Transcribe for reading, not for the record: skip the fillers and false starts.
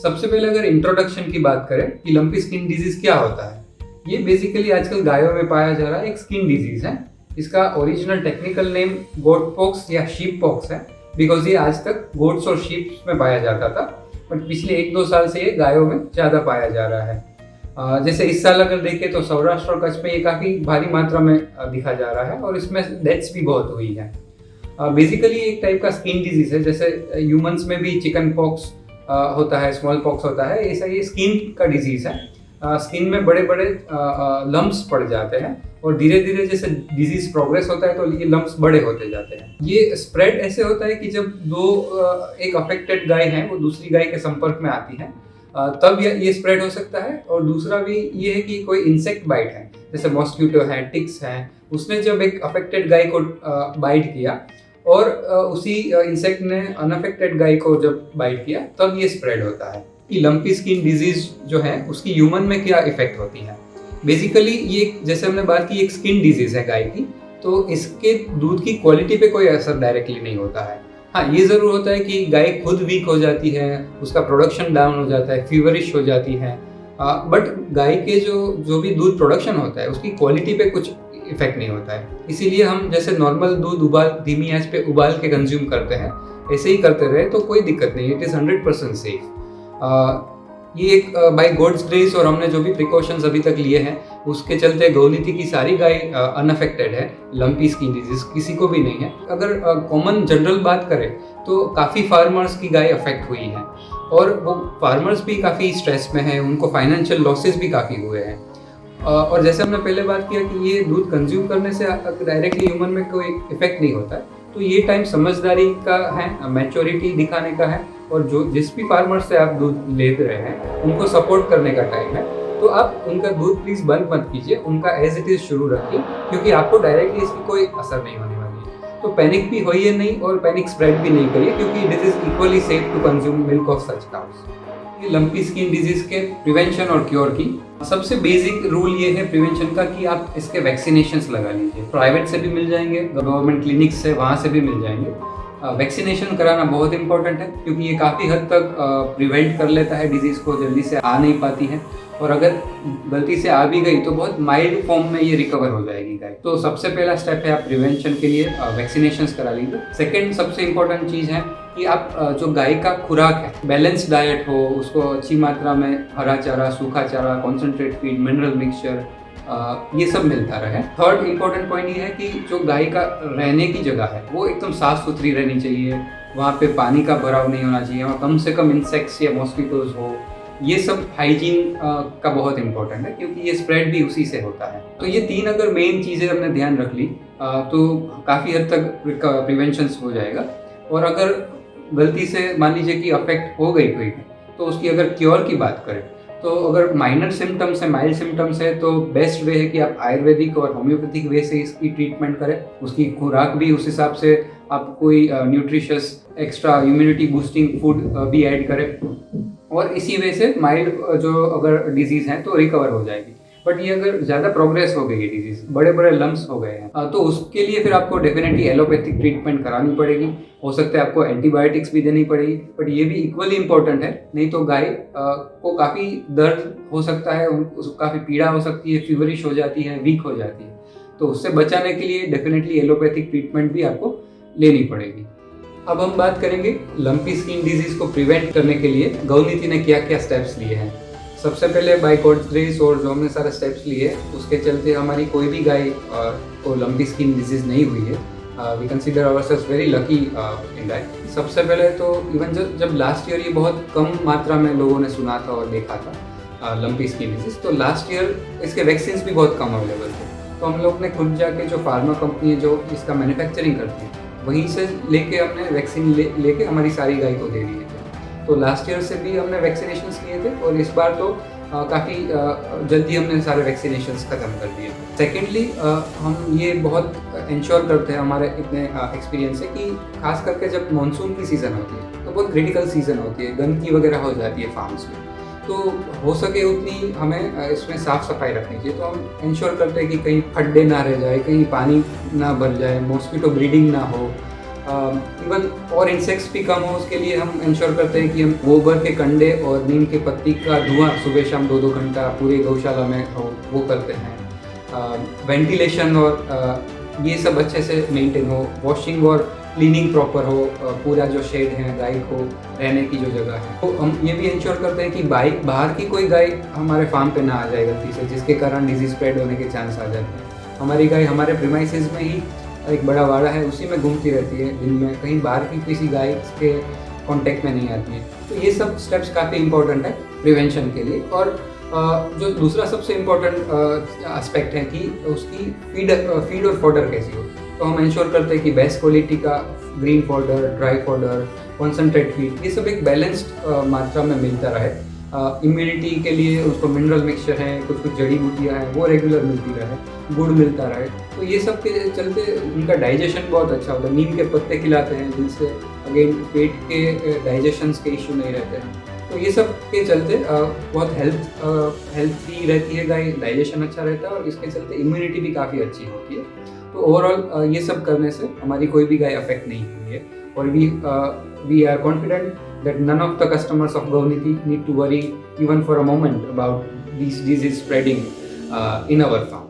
सबसे पहले अगर इंट्रोडक्शन की बात करें कि लंपी स्किन डिजीज क्या होता है, ये बेसिकली आजकल गायों में पाया जा रहा है एक स्किन डिजीज है। इसका original technical name goat pox या शीप पॉक्स है, बिकॉज ये आज तक गोट्स और शीप्स में पाया जाता था, बट पिछले 1-2 साल से ये गायों में ज़्यादा पाया जा रहा है। जैसे इस साल अगर देखें तो सौराष्ट्र और कच्छ में ये काफ़ी भारी मात्रा में दिखा जा रहा है और इसमें डेथ्स भी बहुत हुई है। बेसिकली एक टाइप का स्किन डिजीज है, जैसे ह्यूमंस में भी चिकन पॉक्स होता है, स्मॉल पॉक्स होता है, ऐसा ये स्किन का डिजीज है। स्किन में बड़े बड़े लम्प्स पड़ जाते हैं और धीरे धीरे जैसे डिजीज प्रोग्रेस होता है तो ये लम्प्स बड़े होते जाते हैं। ये स्प्रेड ऐसे होता है कि जब एक अफेक्टेड गाय है वो दूसरी गाय के संपर्क में आती है, तब ये स्प्रेड हो सकता है। और दूसरा भी ये है कि कोई इंसेक्ट बाइट है, जैसे मॉस्किटो है, टिक्स है, उसने जब एक अफेक्टेड गाय को बाइट किया और उसी इंसेक्ट ने अनअफेक्टेड गाय को जब बाइट किया, तब ये स्प्रेड होता है। कि लंपी स्किन डिजीज जो है उसकी ह्यूमन में क्या इफेक्ट होती है। बेसिकली ये जैसे हमने बात की एक स्किन डिजीज है गाय की, तो इसके दूध की क्वालिटी पे कोई असर डायरेक्टली नहीं होता है। हाँ, ये ज़रूर होता है कि गाय खुद वीक हो जाती है, उसका प्रोडक्शन डाउन हो जाता है, फीवरिश हो जाती है, बट गाय के जो भी दूध प्रोडक्शन होता है उसकी क्वालिटी पे कुछ इफेक्ट नहीं होता है। इसीलिए हम जैसे नॉर्मल दूध धीमी आंच पे उबाल के कंज्यूम करते हैं, ऐसे ही करते रहे तो कोई दिक्कत नहीं, इट इज़ 100% सेफ। ये एक बाय गॉड्स ग्रेस और हमने जो भी प्रिकॉशंस अभी तक लिए हैं उसके चलते गौनीति की सारी गाय अनअफेक्टेड है, लंपी स्किन डिजीज किसी को भी नहीं है। अगर कॉमन जनरल बात करें तो काफ़ी फार्मर्स की गाय अफेक्ट हुई है और वो फार्मर्स भी काफ़ी स्ट्रेस में हैं, उनको फाइनेंशियल लॉसेस भी काफ़ी हुए हैं। और जैसे हमने पहले बात किया कि ये दूध कंज्यूम करने से डायरेक्टली ह्यूमन में कोई इफेक्ट नहीं होता है, तो ये टाइम समझदारी का है, मैच्योरिटी दिखाने का है, और जिस भी फार्मर से आप दूध ले रहे हैं उनको सपोर्ट करने का टाइम है। तो आप उनका दूध प्लीज़ बंद मत कीजिए, उनका एज इट इज़ शुरू रखिए, क्योंकि आपको डायरेक्टली इसकी कोई असर नहीं होने वाली है। तो पैनिक भी होइए नहीं और पैनिक स्प्रेड भी नहीं करिए, क्योंकि this is equally safe to consume milk of such cows. Lumpy skin disease के प्रिवेंशन और क्योर की सबसे बेसिक रूल ये है प्रिवेंशन का कि आप इसके वैक्सीनेशंस लगा लीजिए। प्राइवेट से भी मिल जाएंगे, गवर्नमेंट क्लिनिक्स से वहाँ से भी मिल जाएंगे। वैक्सीनेशन कराना बहुत इंपॉर्टेंट है, क्योंकि ये काफ़ी हद तक प्रिवेंट कर लेता है, डिजीज़ को जल्दी से आ नहीं पाती है, और अगर गलती से आ भी गई तो बहुत माइल्ड फॉर्म में ये रिकवर हो जाएगी गाय। तो सबसे पहला स्टेप है आप प्रिवेंशन के लिए वैक्सीनेशंस करा लीजिए। सेकंड सबसे इम्पोर्टेंट चीज़ है कि आप जो गाय का खुराक है, बैलेंस डाइट हो, उसको अच्छी मात्रा में हरा चारा, सूखा चारा, कॉन्सेंट्रेट फीड, मिनरल मिक्सचर, ये सब मिलता रहे। थर्ड इम्पोर्टेंट पॉइंट ये है कि जो गाय का रहने की जगह है वो एकदम साफ सुथरी रहनी चाहिए, वहाँ पे पानी का भराव नहीं होना चाहिए, वहाँ कम से कम इंसेक्ट्स या मॉस्किटोज हो। ये सब हाइजीन का बहुत इंपॉर्टेंट है, क्योंकि ये स्प्रेड भी उसी से होता है। तो ये 3 अगर मेन चीज़ें हमने ध्यान रख ली तो काफ़ी हद तक प्रिवेंशन हो जाएगा। और अगर गलती से मान लीजिए कि अफेक्ट हो गई कोई, तो उसकी अगर क्योर की बात करें तो अगर माइनर सिम्टम्स है, माइल्ड सिम्टम्स है, तो बेस्ट वे है कि आप आयुर्वेदिक और होम्योपैथिक वे से इसकी ट्रीटमेंट करें। उसकी खुराक भी उस हिसाब से आप कोई nutritious extra immunity boosting food भी ऐड करें, और इसी वे से माइल्ड जो अगर डिजीज़ है तो रिकवर हो जाएगी। बट ये अगर ज़्यादा प्रोग्रेस हो गई है, डिजीज़ बड़े बड़े लम्प्स हो गए हैं, तो उसके लिए फिर आपको डेफिनेटली एलोपैथिक ट्रीटमेंट करानी पड़ेगी। हो सकता है आपको एंटीबायोटिक्स भी देनी पड़ेगी, बट ये भी इक्वली इम्पोर्टेंट है, नहीं तो गाय को काफ़ी दर्द हो सकता है, काफ़ी पीड़ा हो सकती है, फीवरिश हो जाती है, वीक हो जाती है। तो उससे बचाने के लिए डेफिनेटली एलोपैथिक ट्रीटमेंट भी आपको लेनी पड़ेगी। अब हम बात करेंगे लंपी स्किन डिजीज़ को प्रिवेंट करने के लिए गौनीति ने क्या क्या स्टेप्स लिए हैं। सबसे पहले बाय गॉड्स ग्रेस और जो हमने सारे स्टेप्स लिए उसके चलते हमारी कोई भी गाय को लंपी स्किन डिजीज़ नहीं हुई है। We consider ourselves very lucky in that. सबसे पहले तो इवन जब लास्ट ईयर ये बहुत कम मात्रा में लोगों ने सुना था और देखा था लंपी स्किन डिजीज़, तो लास्ट ईयर इसके वैक्सीन्स भी बहुत कम अवेलेबल थे। तो हम लोग ने खुद जाके जो फार्मा कंपनी है जो इसका मैन्युफैक्चरिंग करती है वहीं से लेके हमने वैक्सीन लेके हमारी सारी गाय को दे दिए थे। तो लास्ट ईयर से भी हमने वैक्सीनेशंस किए थे, और इस बार तो काफ़ी जल्दी हमने सारे वैक्सीनेशंस ख़त्म कर दिए। सेकेंडली हम ये बहुत इंश्योर करते हैं हमारे इतने एक्सपीरियंस से कि खास करके जब मानसून की सीज़न होती है तो बहुत क्रिटिकल सीज़न होती है, गंदगी वगैरह हो जाती है फार्म्स में, तो हो सके उतनी हमें इसमें साफ़ सफाई रखनी चाहिए। तो हम इंश्योर करते हैं कि कहीं खड्डे ना रह जाए, कहीं पानी ना भर जाए, मॉस्किटो ब्रीडिंग ना हो, इवन और इंसेक्ट्स भी कम हो उसके लिए हम इंश्योर करते हैं कि हम गोबर के कंडे और नीम के पत्ती का धुआं सुबह शाम 2-2 घंटा पूरे गौशाला में वो करते हैं। वेंटिलेशन और ये सब अच्छे से मेंटेन हो, वॉशिंग और क्लीनिंग प्रॉपर हो, पूरा जो शेड है गाय को रहने की जो जगह है, तो हम ये भी इंश्योर करते हैं कि बाहर की कोई गाय हमारे फार्म पे ना आ जाए गलती से, जिसके कारण डिजीज स्प्रेड होने के चांस आ जाते हैं। हमारी गाय हमारे प्रीमाइसेस में ही एक बड़ा वाड़ा है, उसी में घूमती रहती है दिन में, कहीं बाहर की किसी गाय के कांटेक्ट में नहीं आती है। तो ये सब स्टेप्स काफ़ी इंपॉर्टेंट है प्रिवेंशन के लिए। और जो दूसरा सबसे इम्पोर्टेंट एस्पेक्ट है कि उसकी फीड और फॉडर कैसी हो, तो हम इंश्योर करते हैं कि बेस्ट क्वालिटी का green fodder, dry fodder, concentrate feed, ये सब एक बैलेंस्ड मात्रा में मिलता रहे। इम्यूनिटी के लिए उसको मिनरल मिक्सचर है, कुछ कुछ जड़ी बूटियाँ हैं वो रेगुलर मिलती रहे, गुड़ मिलता रहे। तो ये सब के चलते उनका डाइजेशन बहुत अच्छा होता है। नीम के पत्ते खिलाते हैं जिनसे अगेन पेट के डाइजेशंस के इशू नहीं रहते हैं। तो ये सब के चलते बहुत हेल्थी रहती है गाय, डाइजेशन अच्छा रहता है और इसके चलते इम्यूनिटी भी काफ़ी अच्छी होती है। तो ओवरऑल ये सब करने से हमारी कोई भी गाय अफेक्ट नहीं हुई है। और we are confident that none of the customers of Gauniti need to worry even for a moment about these diseases spreading in our farm.